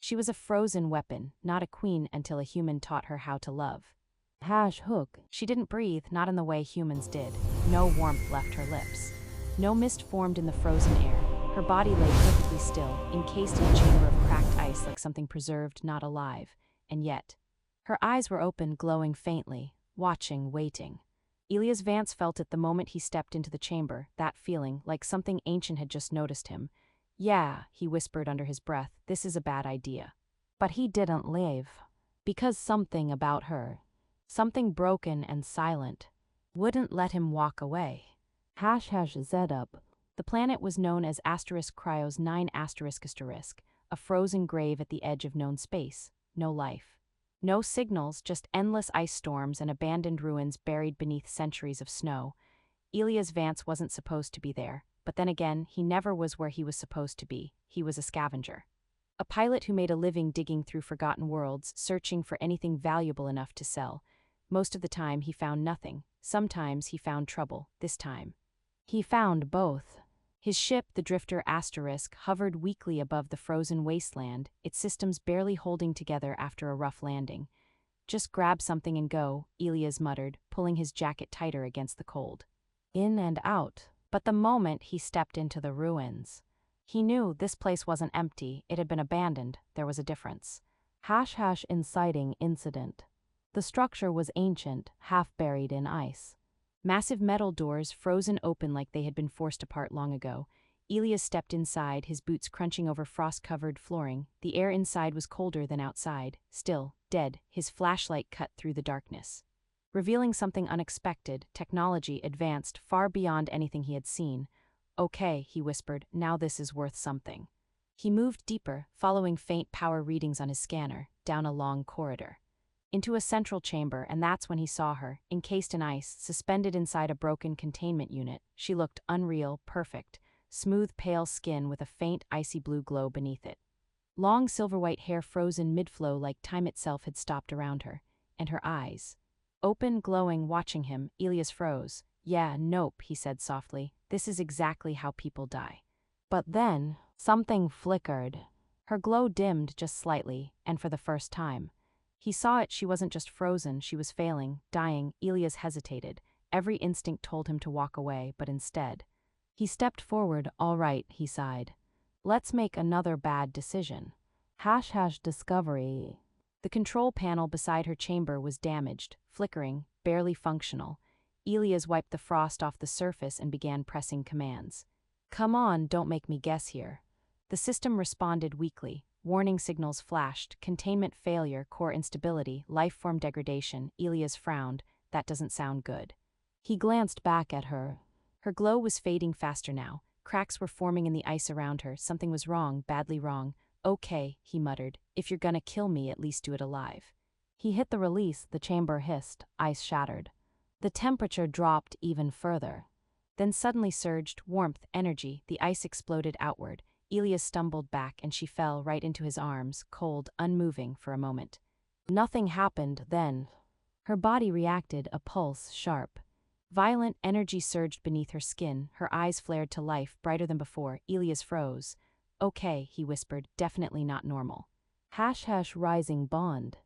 She was a frozen weapon, not a queen until a human taught her how to love. Hash hook. She didn't breathe, not in the way humans did. No warmth left her lips. No mist formed in the frozen air. Her body lay perfectly still, encased in a chamber of cracked ice like something preserved, not alive. And yet, her eyes were open, glowing faintly, watching, waiting. Elias Vance felt it the moment he stepped into the chamber, that feeling, like something ancient had just noticed him. Yeah, he whispered under his breath, this is a bad idea. But he didn't leave. Because something about her, something broken and silent, wouldn't let him walk away. Z-up. The planet was known as *Cryos 9***, a frozen grave at the edge of known space, no life. No signals, just endless ice storms and abandoned ruins buried beneath centuries of snow. Elias Vance wasn't supposed to be there, but then again, he never was where he was supposed to be. He was a scavenger. A pilot who made a living digging through forgotten worlds, searching for anything valuable enough to sell. Most of the time, he found nothing. Sometimes he found trouble. This time, he found both. His ship, the Drifter *, hovered weakly above the frozen wasteland, its systems barely holding together after a rough landing. Just grab something and go, Elias muttered, pulling his jacket tighter against the cold. In and out. But the moment he stepped into the ruins, he knew this place wasn't empty, it had been abandoned. There was a difference. Inciting incident. The structure was ancient, half buried in ice. Massive metal doors frozen open like they had been forced apart long ago. Elias stepped inside, his boots crunching over frost-covered flooring. The air inside was colder than outside. Still, dead, his flashlight cut through the darkness, revealing something unexpected. Technology advanced far beyond anything he had seen. Okay, he whispered, now this is worth something. He moved deeper, following faint power readings on his scanner, down a long corridor, into a central chamber, and that's when he saw her, encased in ice, suspended inside a broken containment unit. She looked unreal, perfect, smooth pale skin with a faint icy blue glow beneath it. Long silver-white hair frozen mid-flow like time itself had stopped around her, and her eyes, open, glowing, watching him. Elias froze. Yeah, nope, he said softly. This is exactly how people die. But then, something flickered. Her glow dimmed just slightly, and for the first time, he saw it. She wasn't just frozen, she was failing, dying. Elias hesitated. Every instinct told him to walk away, but instead, he stepped forward. All right, he sighed. Let's make another bad decision. Discovery. The control panel beside her chamber was damaged, flickering, barely functional. Elias wiped the frost off the surface and began pressing commands. Come on, don't make me guess here. The system responded weakly. Warning signals flashed, containment failure, core instability, life-form degradation. Elias frowned. That doesn't sound good. He glanced back at her. Her glow was fading faster now. Cracks were forming in the ice around her. Something was wrong, badly wrong. Okay, he muttered. If you're gonna kill me, at least do it alive. He hit the release, the chamber hissed, ice shattered. The temperature dropped even further. Then suddenly surged, warmth, energy. The ice exploded outward. Elias stumbled back and she fell right into his arms, cold, unmoving for a moment. Nothing happened then. Her body reacted, a pulse, sharp. Violent energy surged beneath her skin, her eyes flared to life, brighter than before. Elias froze. Okay, he whispered, definitely not normal. Rising bond.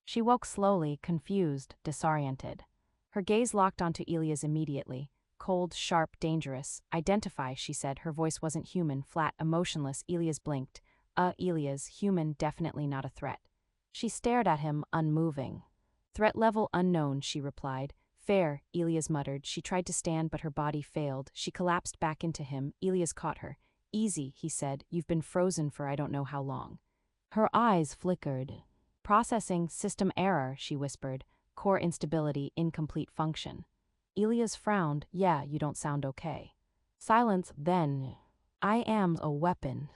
She woke slowly, confused, disoriented. Her gaze locked onto Elias immediately. Cold, sharp, dangerous. Identify, she said. Her voice wasn't human, flat, emotionless. Elias blinked. Elias, human, definitely not a threat. She stared at him, unmoving. Threat level unknown, she replied. Fair, Elias muttered. She tried to stand, but her body failed. She collapsed back into him. Elias caught her. Easy, he said. You've been frozen for I don't know how long. Her eyes flickered. Processing, system error, she whispered. Core instability, incomplete function. Elias frowned. Yeah, you don't sound okay. Silence, then. I am a weapon.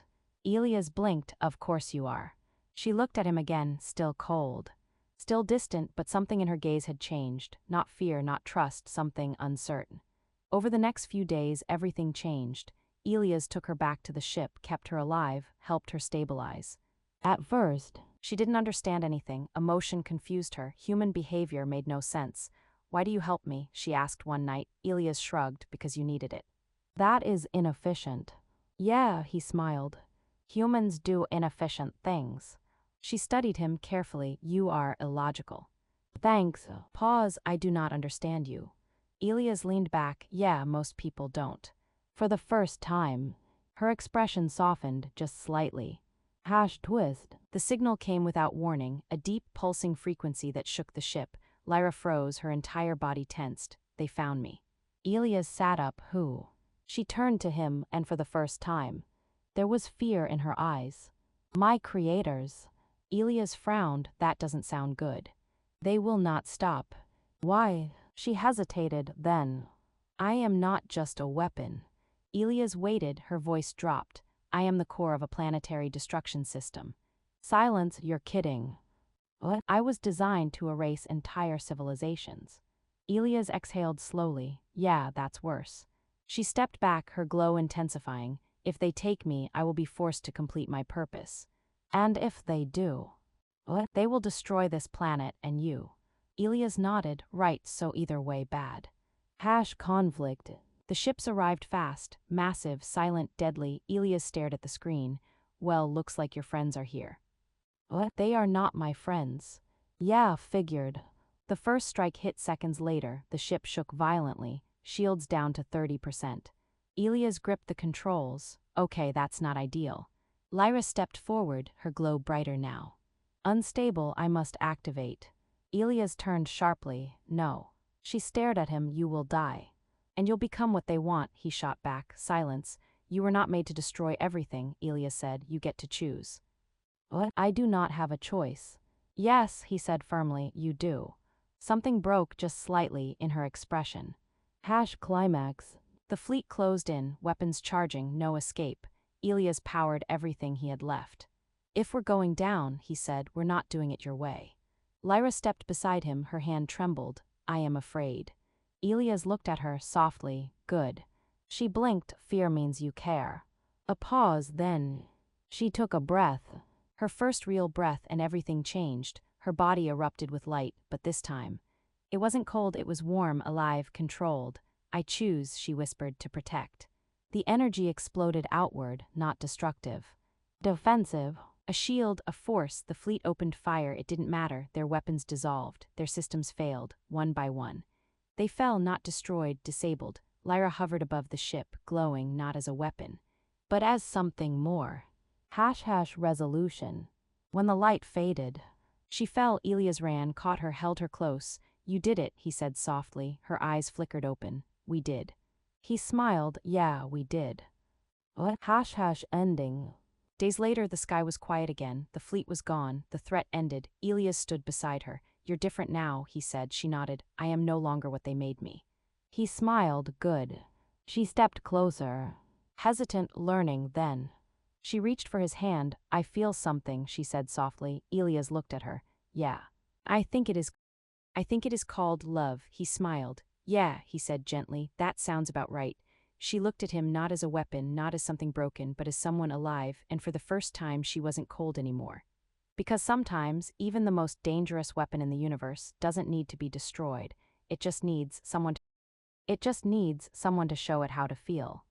Elias blinked. Of course you are. She looked at him again, still cold. Still distant, but something in her gaze had changed. Not fear, not trust, something uncertain. Over the next few days, everything changed. Elias took her back to the ship, kept her alive, helped her stabilize. At first, she didn't understand anything. Emotion confused her. Human behavior made no sense. Why do you help me? She asked one night. Elias shrugged. Because you needed it. That is inefficient. Yeah, he smiled. Humans do inefficient things. She studied him carefully. You are illogical. Thanks. Pause, I do not understand you. Elias leaned back. Yeah, most people don't. For the first time, her expression softened just slightly. Twist. The signal came without warning, a deep pulsing frequency that shook the ship. Lyra froze, her entire body tensed. They found me. Elias sat up. Who? She turned to him, and for the first time, there was fear in her eyes. My creators. Elias frowned. That doesn't sound good. They will not stop. Why? She hesitated, then. I am not just a weapon. Elias waited, her voice dropped. I am the core of a planetary destruction system. Silence, you're kidding. What? I was designed to erase entire civilizations. Elias exhaled slowly. Yeah, that's worse. She stepped back, her glow intensifying. If they take me, I will be forced to complete my purpose. And if they do, what? They will destroy this planet and you. Elias nodded. Right, so either way bad. Conflict. The ships arrived fast, massive, silent, deadly. Elias stared at the screen. Well, looks like your friends are here. What? They are not my friends. Yeah, figured. The first strike hit seconds later. The ship shook violently, shields down to 30%. Elias gripped the controls. Okay, that's not ideal. Lyra stepped forward, her glow brighter now. Unstable, I must activate. Elias turned sharply. No. She stared at him. You will die. And you'll become what they want, he shot back. Silence. You were not made to destroy everything, Elias said. You get to choose. What? I do not have a choice. Yes, he said firmly, you do. Something broke just slightly in her expression. Climax. The fleet closed in, weapons charging, no escape. Elias powered everything he had left. If we're going down, he said, we're not doing it your way. Lyra stepped beside him, her hand trembled. I am afraid. Elias looked at her softly. Good. She blinked. Fear means you care. A pause, then. She took a breath. Her first real breath, and everything changed. Her body erupted with light, but this time. It wasn't cold, it was warm, alive, controlled. I choose, she whispered, to protect. The energy exploded outward, not destructive. Defensive. A shield, a force. The fleet opened fire. It didn't matter. Their weapons dissolved. Their systems failed, one by one. They fell, not destroyed, disabled. Lyra hovered above the ship, glowing not as a weapon, but as something more. Resolution. When the light faded, she fell. Elias ran, caught her, held her close. You did it, he said softly. Her eyes flickered open. We did. He smiled. Yeah, we did. What? Ending. Days later, the sky was quiet again. The fleet was gone. The threat ended. Elias stood beside her. You're different now, he said. She nodded. I am no longer what they made me. He smiled. Good. She stepped closer, hesitant, learning then. She reached for his hand. I feel something, she said softly. Elias looked at her. Yeah. I think it is called love, he smiled. Yeah, he said gently. That sounds about right. She looked at him not as a weapon, not as something broken, but as someone alive, and for the first time she wasn't cold anymore. Because sometimes, even the most dangerous weapon in the universe doesn't need to be destroyed. It just needs someone to show it how to feel.